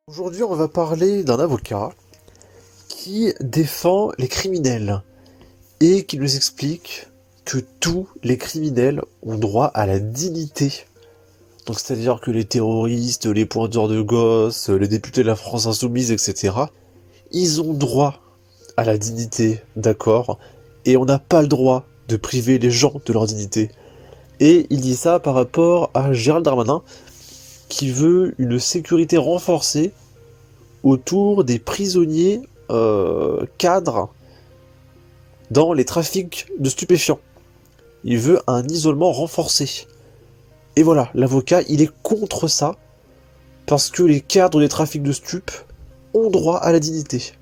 Aujourd'hui, on va parler d'un avocat qui défend les criminels et qui nous explique que tous les criminels ont droit à la dignité. Donc, c'est-à-dire que les terroristes, les pointeurs de gosses, les députés de la France insoumise, etc., ils ont droit à la dignité, d'accord? Et on n'a pas le droit de priver les gens de leur dignité. Et il dit ça par rapport à Gérald Darmanin, qui veut une sécurité renforcée autour des prisonniers cadres dans les trafics de stupéfiants. Il veut un isolement renforcé. Et voilà, l'avocat, il est contre ça, parce que les cadres des trafics de stupes ont droit à la dignité.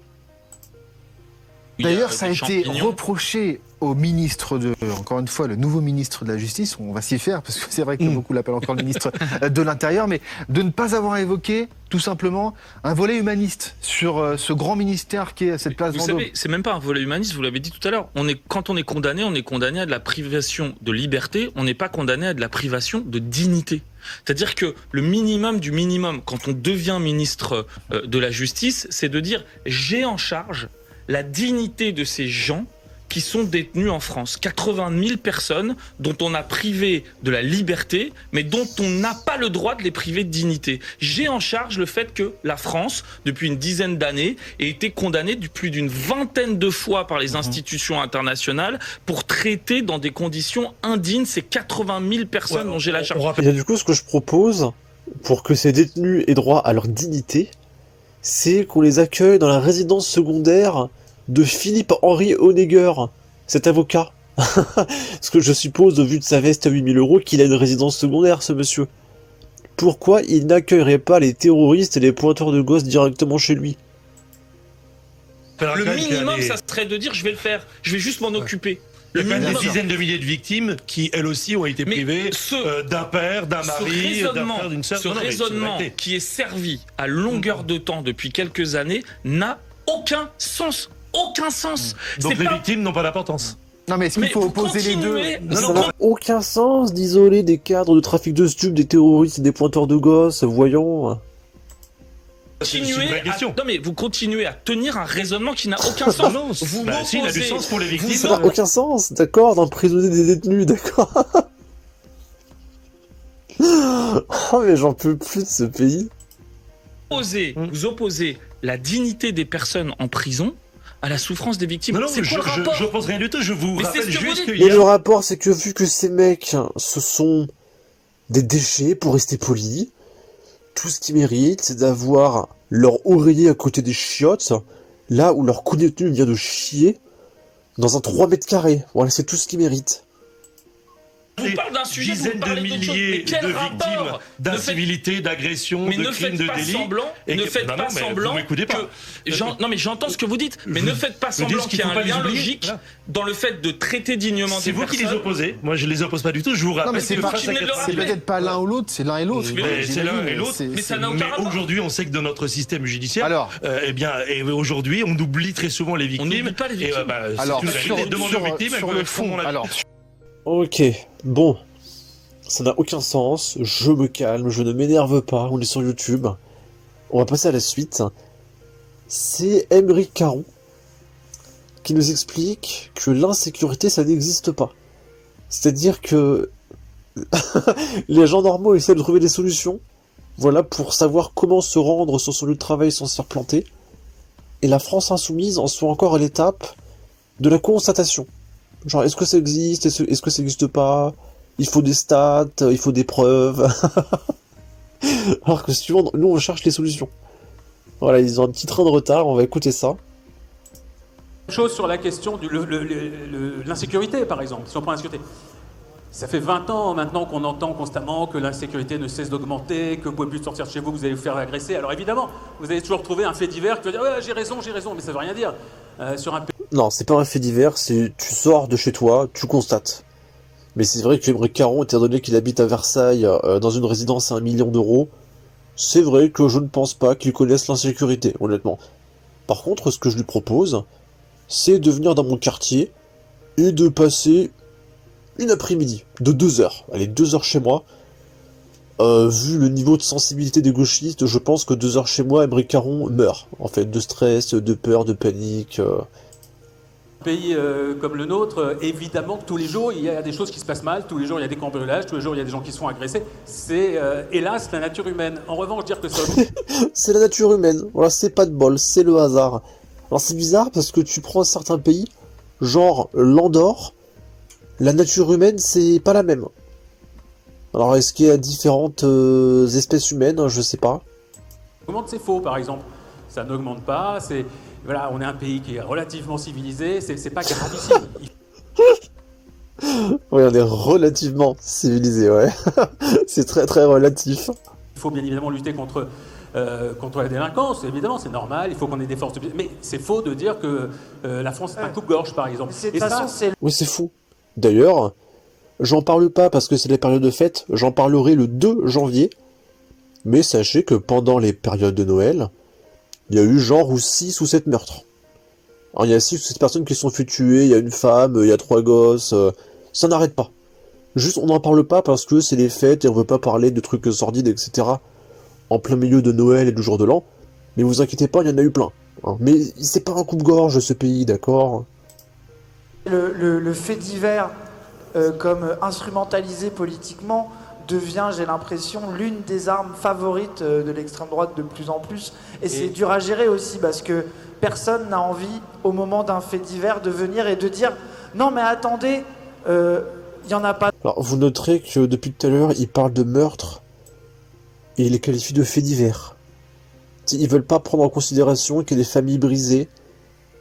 D'ailleurs, ça a été reproché au ministre encore une fois, le nouveau ministre de la Justice, on va s'y faire, parce que c'est vrai que beaucoup l'appellent encore le ministre de l'Intérieur, mais de ne pas avoir évoqué, tout simplement, un volet humaniste sur ce grand ministère qui est cette place Vendôme. Vous savez, c'est même pas un volet humaniste, vous l'avez dit tout à l'heure. Quand on est condamné à de la privation de liberté, on n'est pas condamné à de la privation de dignité. C'est-à-dire que le minimum du minimum, quand on devient ministre de la Justice, c'est de dire « j'ai en charge la dignité de ces gens qui sont détenus en France. 80 000 personnes dont on a privé de la liberté, mais dont on n'a pas le droit de les priver de dignité. J'ai en charge le fait que la France, depuis une dizaine d'années, ait été condamnée plus d'une vingtaine de fois par les institutions internationales pour traiter dans des conditions indignes ces 80 000 personnes dont j'ai la charge. Et du coup, ce que je propose, pour que ces détenus aient droit à leur dignité, c'est qu'on les accueille dans la résidence secondaire de Philippe-Henri Honegger, cet avocat. Parce que je suppose, au vu de sa veste à 8 000 €, qu'il a une résidence secondaire, ce monsieur. Pourquoi il n'accueillerait pas les terroristes et les pointeurs de gosses directement chez lui? Le minimum, ça serait de dire, je vais le faire, je vais juste m'en occuper. Il y a des dizaines de milliers de victimes qui, elles aussi, ont été privées d'un père, d'un mari, d'un frère, d'une sœur. Ce raisonnement qui est servi à longueur de temps depuis quelques années n'a aucun sens. Aucun sens. Donc les victimes n'ont pas d'importance. Non mais est-ce qu'il faut opposer les deux? Ça n'a aucun sens d'isoler des cadres de trafic de stupes, des terroristes et des pointeurs de gosses, voyons. Non mais vous continuez à tenir un raisonnement qui n'a aucun sens. Si, il a du sens pour les victimes. Ça n'a aucun sens, d'accord, d'emprisonner des détenus, d'accord. Oh mais j'en peux plus de ce pays. Vous opposez la dignité des personnes en prison à la souffrance des victimes. Non, je pense rien du tout, je vous rappelle juste que... Et le rapport, c'est que vu que ces mecs, ce sont des déchets, pour rester poli, tout ce qu'ils méritent, c'est d'avoir leur oreiller à côté des chiottes, là où leur co-détenu vient de chier, dans un 3 mètres carrés. Voilà, c'est tout ce qu'ils méritent. On parle d'un sujet, dizaines de milliers de victimes d'incivilité, d'agression, de crimes, de délits. Ne faites pas semblant non mais j'entends ce que vous dites, mais ne faites pas semblant qu'il y a un lien logique dans le fait de traiter dignement des personnes. C'est vous qui les opposez, moi je les oppose pas du tout, je vous rappelle. Non mais c'est peut-être pas l'un ou l'autre, c'est l'un et l'autre. C'est l'un et l'autre, mais aujourd'hui on sait que dans notre système judiciaire, eh bien, aujourd'hui on oublie très souvent les victimes. On n'oublie pas les victimes. Alors, sur le fond, ok, bon, ça n'a aucun sens, je me calme, je ne m'énerve pas, on est sur YouTube. On va passer à la suite. C'est Aymeric Caron qui nous explique que l'insécurité, ça n'existe pas. C'est-à-dire que les gens normaux essaient de trouver des solutions, voilà, pour savoir comment se rendre sur son lieu de travail sans se faire planter. Et la France insoumise en soit encore à l'étape de la constatation. Genre, est-ce que ça existe? Est-ce que ça n'existe pas? Il faut des stats, il faut des preuves. Alors que suivant, nous on cherche les solutions. Voilà, ils ont un petit train de retard, on va écouter ça. Chose sur la question de l'insécurité, par exemple, si on prend l'insécurité. Ça fait 20 ans maintenant qu'on entend constamment que l'insécurité ne cesse d'augmenter, que vous ne pouvez plus sortir de chez vous, vous allez vous faire agresser. Alors évidemment, vous allez toujours trouver un fait divers qui va dire ouais, j'ai raison, mais ça ne veut rien dire. Sur un... Non, c'est pas un fait divers, c'est tu sors de chez toi, tu constates. Mais c'est vrai que Aymeric Caron, étant donné qu'il habite à Versailles, dans une résidence à 1 million d'euros, c'est vrai que je ne pense pas qu'il connaisse l'insécurité, honnêtement. Par contre, ce que je lui propose, c'est de venir dans mon quartier et de passer une après-midi de 2 heures. Allez, 2 heures chez moi, vu le niveau de sensibilité des gauchistes, je pense que 2 heures chez moi, Aymeric Caron meurt, en fait, de stress, de peur, de panique. Un pays comme le nôtre, évidemment que tous les jours, il y a des choses qui se passent mal, tous les jours, il y a des cambriolages, tous les jours, il y a des gens qui se font agresser. C'est, hélas, la nature humaine. En revanche, dire que ça... C'est la nature humaine, voilà, c'est pas de bol, c'est le hasard. Alors c'est bizarre parce que tu prends un certain pays, genre l'Andorre, la nature humaine, c'est pas la même. Alors est-ce qu'il y a différentes espèces humaines, je sais pas. Augmente, c'est faux, par exemple. Ça n'augmente pas, c'est... Voilà, on est un pays qui est relativement civilisé, c'est pas gravissime. Oui, on est relativement civilisé, ouais. C'est très très relatif. Il faut bien évidemment lutter contre la délinquance, évidemment, c'est normal, il faut qu'on ait des forces de... Mais c'est faux de dire que la France est un coupe-gorge, par exemple. De toute façon, c'est... Oui, c'est fou. D'ailleurs, j'en parle pas parce que c'est la période de fête, j'en parlerai le 2 janvier. Mais sachez que pendant les périodes de Noël, il y a eu genre 6 ou 7 meurtres. Alors il y a 6 ou 7 personnes qui se sont fait tuer, il y a une femme, il y a 3 gosses, ça n'arrête pas. Juste on n'en parle pas parce que c'est les fêtes et on veut pas parler de trucs sordides, etc. En plein milieu de Noël et du jour de l'an. Mais vous inquiétez pas, il y en a eu plein. Hein. Mais c'est pas un coupe-gorge ce pays, d'accord ? Le fait divers comme instrumentalisé politiquement devient, j'ai l'impression, l'une des armes favorites de l'extrême droite de plus en plus. Et c'est dur à gérer aussi parce que personne n'a envie, au moment d'un fait divers, de venir et de dire « Non mais attendez, il n'y en a pas... » Alors vous noterez que depuis tout à l'heure, il parle de meurtre et il les qualifie de faits divers. Ils veulent pas prendre en considération qu'il y a des familles brisées,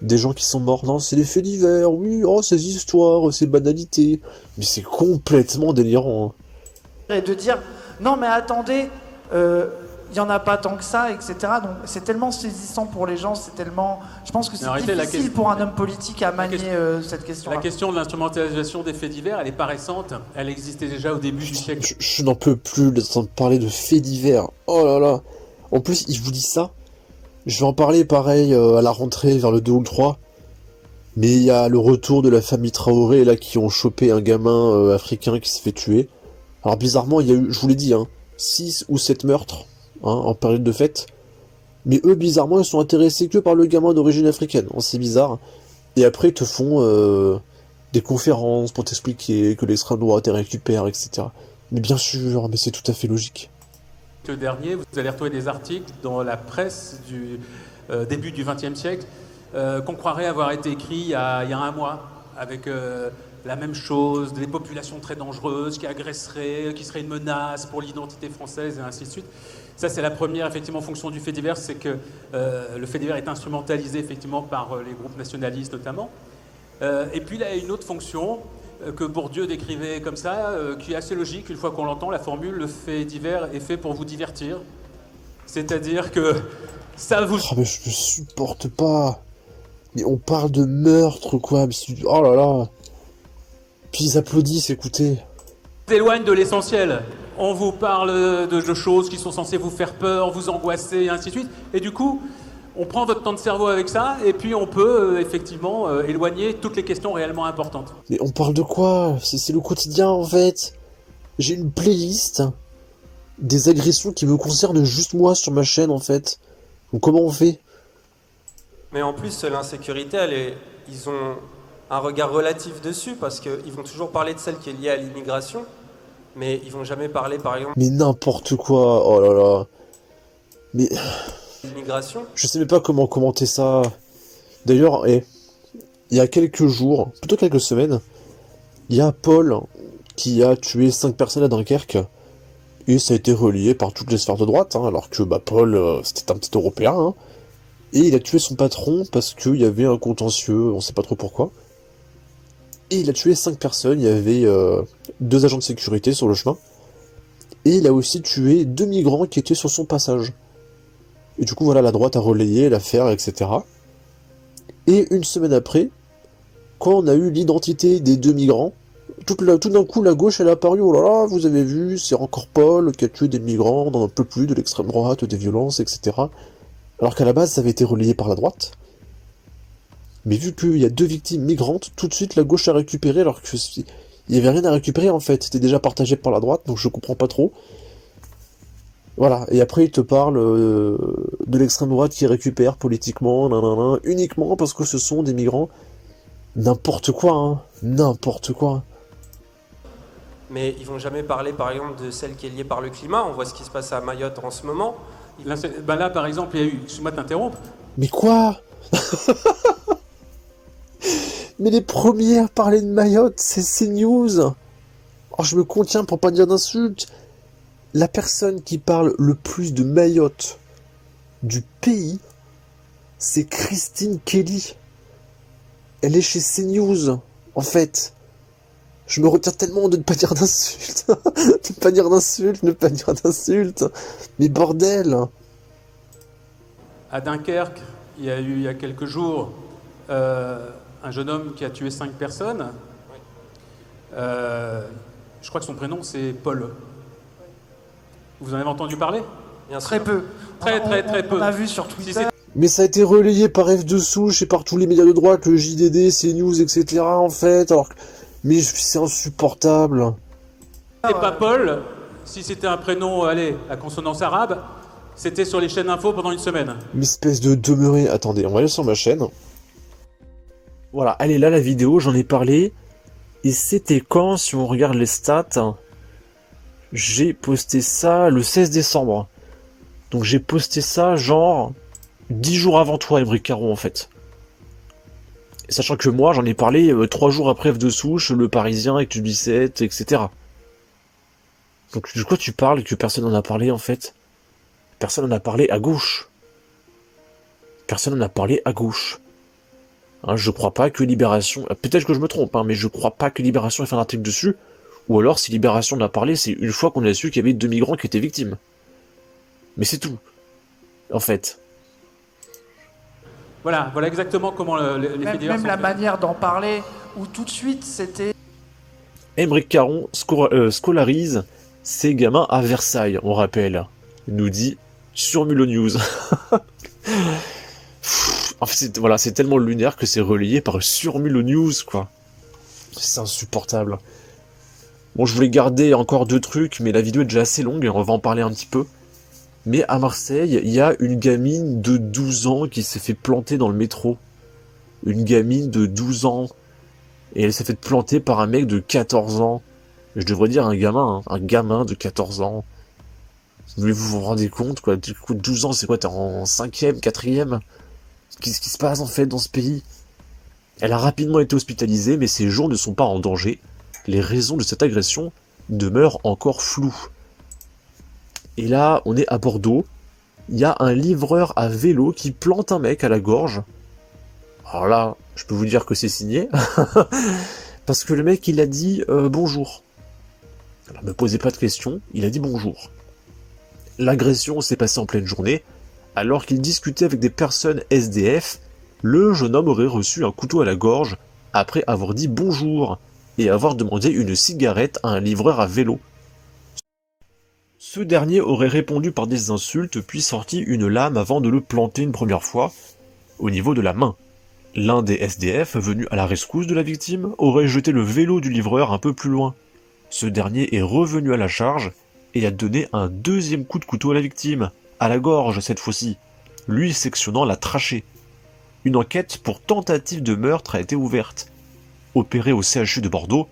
des gens qui sont morts. Non, c'est des faits divers, oui, oh, ces histoires, ces banalités. Mais c'est complètement délirant. Hein. Et de dire non mais attendez, il n'y en a pas tant que ça, etc. Donc c'est tellement saisissant pour les gens, c'est tellement... Je pense que c'est difficile pour un homme politique à manier cette question-là. La question de l'instrumentalisation des faits divers, elle est pas récente, elle existait déjà au début du siècle. Je n'en peux plus d'entendre parler de faits divers. Oh là là. En plus, il vous dit ça. Je vais en parler pareil à la rentrée vers le 2 ou le 3. Mais il y a le retour de la famille Traoré là qui ont chopé un gamin africain qui s'est fait tuer. Alors bizarrement, il y a eu, je vous l'ai dit, 6 ou 7 meurtres en période de fête. Mais eux, bizarrement, ils sont intéressés que par le gamin d'origine africaine. C'est bizarre. Et après, ils te font des conférences pour t'expliquer que l'extrême droite est récupère, etc. Mais bien sûr, mais c'est tout à fait logique. Le dernier, vous allez retrouver des articles dans la presse du début du XXe siècle qu'on croirait avoir été écrits il y a un mois, avec... la même chose, des populations très dangereuses qui agresseraient, qui seraient une menace pour l'identité française et ainsi de suite. Ça, c'est la première effectivement fonction du fait divers, c'est que le fait divers est instrumentalisé effectivement par les groupes nationalistes notamment. Et puis il y a une autre fonction que Bourdieu décrivait comme ça, qui est assez logique une fois qu'on l'entend, la formule le fait divers est fait pour vous divertir. C'est-à-dire que ça vous... Oh mais je ne supporte pas. Mais on parle de meurtre quoi, mais oh là là. Puis ils applaudissent, écoutez. S'éloigne de l'essentiel. On vous parle de choses qui sont censées vous faire peur, vous angoisser, et ainsi de suite. Et du coup, on prend votre temps de cerveau avec ça, et puis on peut effectivement éloigner toutes les questions réellement importantes. Mais on parle de quoi? C'est le quotidien, en fait. J'ai une playlist des agressions qui me concernent juste moi sur ma chaîne, en fait. Donc comment on fait? Mais en plus, l'insécurité, ils ont un regard relatif dessus, parce qu'ils vont toujours parler de celle qui est liée à l'immigration, mais ils vont jamais parler, par exemple... Mais n'importe quoi, oh là là. Mais... l'immigration. Je sais même pas comment commenter ça. D'ailleurs, il y a quelques jours, plutôt quelques semaines, il y a Paul qui a tué 5 personnes à Dunkerque, et ça a été relié par toutes les sphères de droite, alors que Paul, c'était un petit Européen, et il a tué son patron parce qu'il y avait un contentieux, on sait pas trop pourquoi. Et il a tué 5 personnes, il y avait 2 agents de sécurité sur le chemin. Et il a aussi tué 2 migrants qui étaient sur son passage. Et du coup, voilà, la droite a relayé l'affaire, etc. Et une semaine après, quand on a eu l'identité des 2 migrants, tout d'un coup, la gauche, elle a apparu, oh là là, vous avez vu, c'est encore Paul qui a tué des migrants, on n'en peut plus de l'extrême droite, des violences, etc. Alors qu'à la base, ça avait été relayé par la droite. Mais vu qu'il y a 2 victimes migrantes, tout de suite la gauche a récupéré, alors qu'il n'y avait rien à récupérer en fait, c'était déjà partagé par la droite, donc je comprends pas trop. Voilà, et après il te parle de l'extrême droite qui récupère politiquement, nanana, uniquement parce que ce sont des migrants. N'importe quoi, hein. N'importe quoi. Mais ils vont jamais parler, par exemple, de celle qui est liée par le climat. On voit ce qui se passe à Mayotte en ce moment. Là, par exemple, il y a eu... Excuse-moi de t'interrompre. Mais quoi? Mais les premiers à parler de Mayotte, c'est CNews. Oh, je me contiens pour pas dire d'insultes. La personne qui parle le plus de Mayotte du pays, c'est Christine Kelly. Elle est chez CNews, en fait. Je me retiens tellement de ne pas dire d'insultes. De ne pas dire d'insultes, ne pas dire d'insultes. Mais bordel. À Dunkerque, il y a eu, il y a quelques jours, un jeune homme qui a tué 5 personnes. Je crois que son prénom, c'est Paul. Vous en avez entendu parler? Très peu. Très peu. On a vu sur Twitter. Mais ça a été relayé par F de Souche et par tous les médias de droite, le JDD, CNews, etc. en fait. Alors, mais c'est insupportable. C'est pas Paul. Si c'était un prénom, allez, à consonance arabe, c'était sur les chaînes info pendant une semaine. Une espèce de demeuré. Attendez, on va aller sur ma chaîne. Voilà, elle est là la vidéo, j'en ai parlé. Et c'était quand, si on regarde les stats, j'ai posté ça le 16 décembre. Donc j'ai posté ça genre 10 jours avant toi, Émeric Caron, en fait. Et sachant que moi, j'en ai parlé 3 jours après F de Souche, Le Parisien, Actu 17, etc. Donc de quoi tu parles et que personne n'en a parlé, en fait? Personne n'en a parlé à gauche. Personne n'en a parlé à gauche. Hein, je crois pas que Libération... Peut-être que je me trompe, hein, mais je crois pas que Libération ait fait un article dessus. Ou alors, si Libération en a parlé, c'est une fois qu'on a su qu'il y avait 2 migrants qui étaient victimes. Mais c'est tout. En fait. Voilà exactement comment les faits divers sont Même la faits. manière d'en parler, où tout de suite, c'était... Émeric Caron scolarise ses gamins à Versailles, on rappelle. Nous dit sur Mulot News. En fait, voilà, c'est tellement lunaire que c'est relayé par Surmulot News, quoi. C'est insupportable. Bon, je voulais garder encore 2 trucs, mais la vidéo est déjà assez longue, et on va en parler un petit peu. Mais à Marseille, il y a une gamine de 12 ans qui s'est fait planter dans le métro. Une gamine de 12 ans. Et elle s'est fait planter par un mec de 14 ans. Je devrais dire un gamin, hein, un gamin de 14 ans. Mais vous vous rendez compte, quoi, du coup, 12 ans, c'est quoi, t'es en 5e, 4e? Qu'est-ce qui se passe, en fait, dans ce pays? Elle a rapidement été hospitalisée, mais ses jours ne sont pas en danger. Les raisons de cette agression demeurent encore floues. Et là, on est à Bordeaux. Il y a un livreur à vélo qui plante un mec à la gorge. Alors là, je peux vous dire que c'est signé. Parce que le mec, il a dit bonjour. Alors, me posez pas de questions, il a dit bonjour. L'agression s'est passée en pleine journée. Alors qu'il discutait avec des personnes SDF, le jeune homme aurait reçu un couteau à la gorge après avoir dit bonjour et avoir demandé une cigarette à un livreur à vélo. Ce dernier aurait répondu par des insultes puis sorti une lame avant de le planter une première fois au niveau de la main. L'un des SDF, venu à la rescousse de la victime, aurait jeté le vélo du livreur un peu plus loin. Ce dernier est revenu à la charge et a donné un 2e coup de couteau à la victime, à la gorge cette fois-ci, lui sectionnant la trachée. Une enquête pour tentative de meurtre a été ouverte. Opéré au CHU de Bordeaux,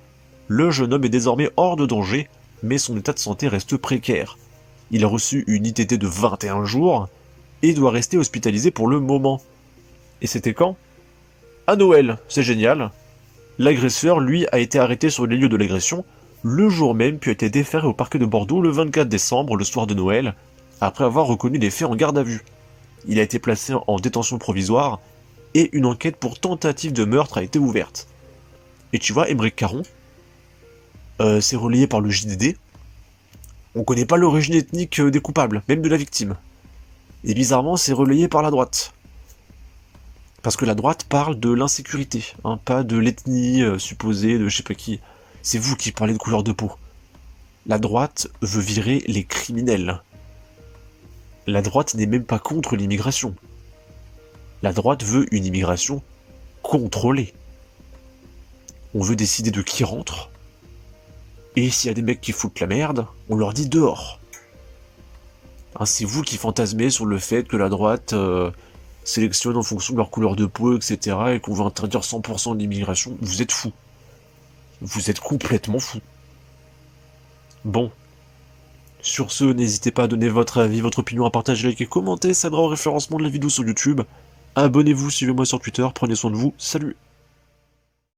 le jeune homme est désormais hors de danger, mais son état de santé reste précaire. Il a reçu une ITT de 21 jours et doit rester hospitalisé pour le moment. Et c'était quand? À Noël, c'est génial. L'agresseur, lui, a été arrêté sur les lieux de l'agression le jour même puis a été déféré au parquet de Bordeaux le 24 décembre, le soir de Noël, après avoir reconnu les faits en garde à vue. Il a été placé en détention provisoire et une enquête pour tentative de meurtre a été ouverte. Et tu vois, Émeric Caron, c'est relayé par le JDD. On connaît pas l'origine ethnique des coupables, même de la victime. Et bizarrement, c'est relayé par la droite. Parce que la droite parle de l'insécurité, hein, pas de l'ethnie supposée de je sais pas qui. C'est vous qui parlez de couleur de peau. La droite veut virer les criminels. La droite n'est même pas contre l'immigration. La droite veut une immigration contrôlée. On veut décider de qui rentre. Et s'il y a des mecs qui foutent la merde, on leur dit dehors. Hein, c'est vous qui fantasmez sur le fait que la droite sélectionne en fonction de leur couleur de peau, etc. et qu'on veut interdire 100% de l'immigration. Vous êtes fous. Vous êtes complètement fous. Bon. Sur ce, n'hésitez pas à donner votre avis, votre opinion, à partager, liker, commenter, ça aidera au référencement de la vidéo sur YouTube. Abonnez-vous, suivez-moi sur Twitter, prenez soin de vous, salut!